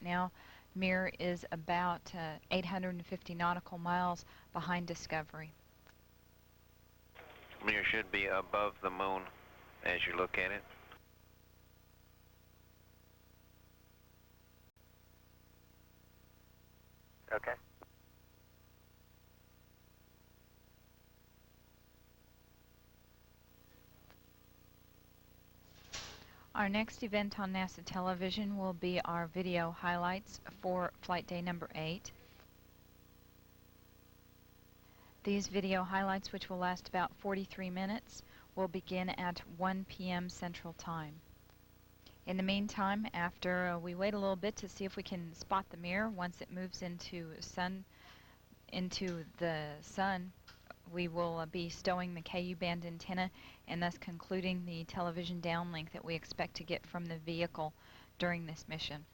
now. Mir is about 850 nautical miles behind Discovery. Mir should be above the moon as you look at it. Okay. Our next event on NASA television will be our video highlights for flight day number 8. These video highlights, which will last about 43 minutes, will begin at 1 p.m. Central Time. In the meantime, after we wait a little bit to see if we can spot the Mir once it moves into the sun, we will be stowing the KU band antenna and thus concluding the television downlink that we expect to get from the vehicle during this mission.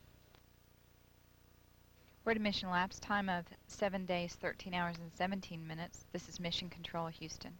We're at a mission lapse time of 7 days, 13 hours, and 17 minutes. This is Mission Control, Houston.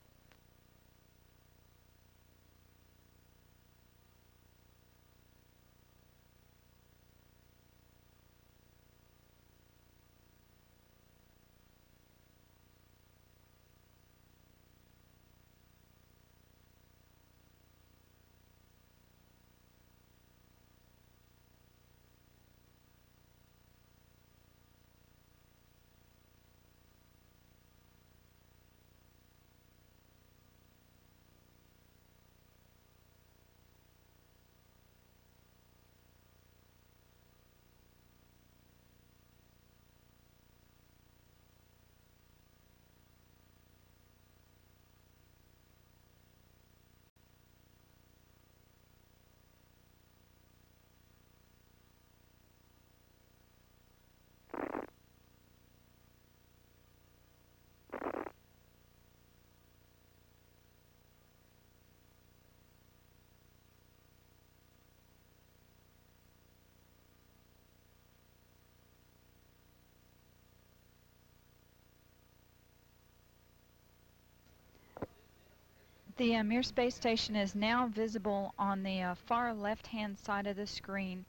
The Mir space station is now visible on the far left-hand side of the screen,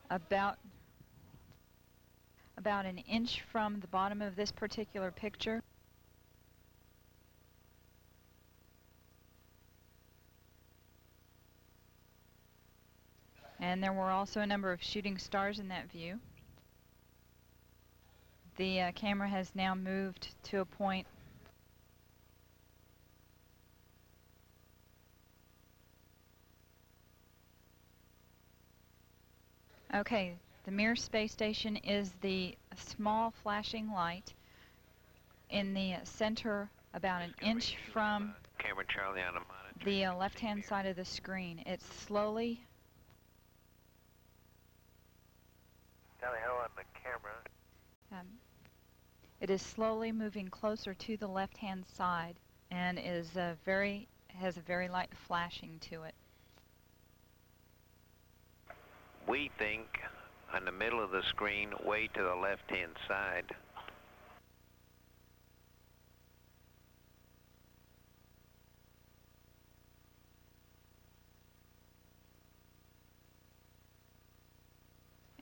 about an inch from the bottom of this particular picture. And there were also a number of shooting stars in that view. The camera has now moved to a point Okay, the Mir space station is the small flashing light in the center, about an inch from Camera Charlie on the monitor. the left-hand side of the screen. It's slowly Tally ho on the camera. it is slowly moving closer to the left-hand side and is has a very light flashing to it. We think on the middle of the screen, way to the left-hand side.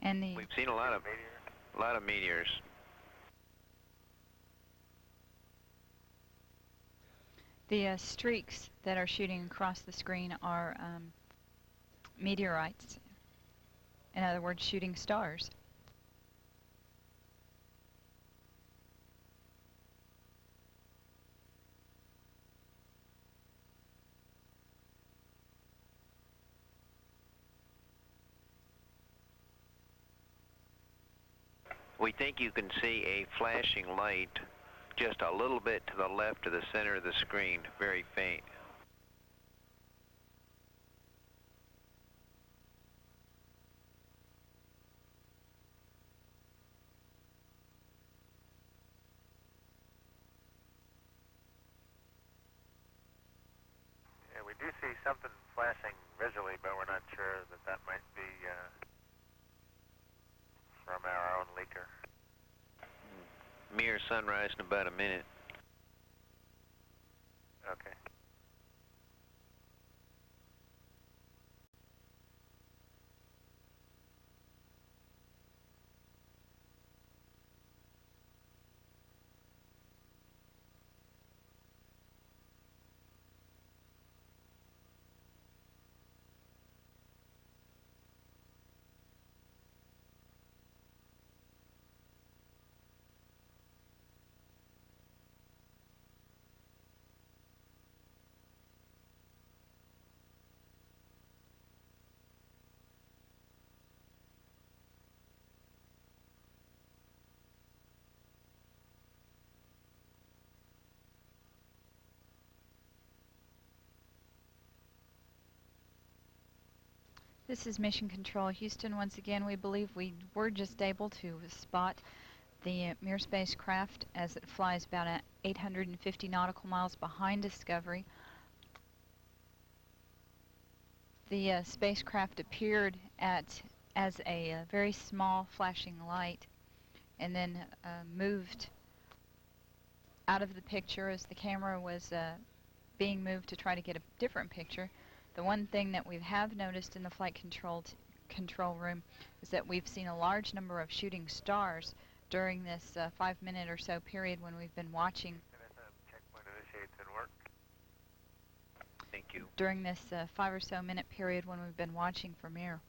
And We've seen a lot of meteors. The streaks that are shooting across the screen are meteorites. In other words, shooting stars. We think you can see a flashing light just a little bit to the left of the center of the screen, very faint. Yeah, we do see something flashing visually, but we're not sure that might be from our own leaker. Mir sunrise in about a minute. Okay. This is Mission Control Houston. Once again, we believe we were just able to spot the Mir spacecraft as it flies about 850 nautical miles behind Discovery. The spacecraft appeared as a very small flashing light and then moved out of the picture as the camera was being moved to try to get a different picture. The one thing that we have noticed in the flight control room is that we've seen a large number of shooting stars during this 5-minute or so period when we've been watching. Checkpoint initiates and work. Thank you. During this 5 or so minute period when we've been watching for Mir.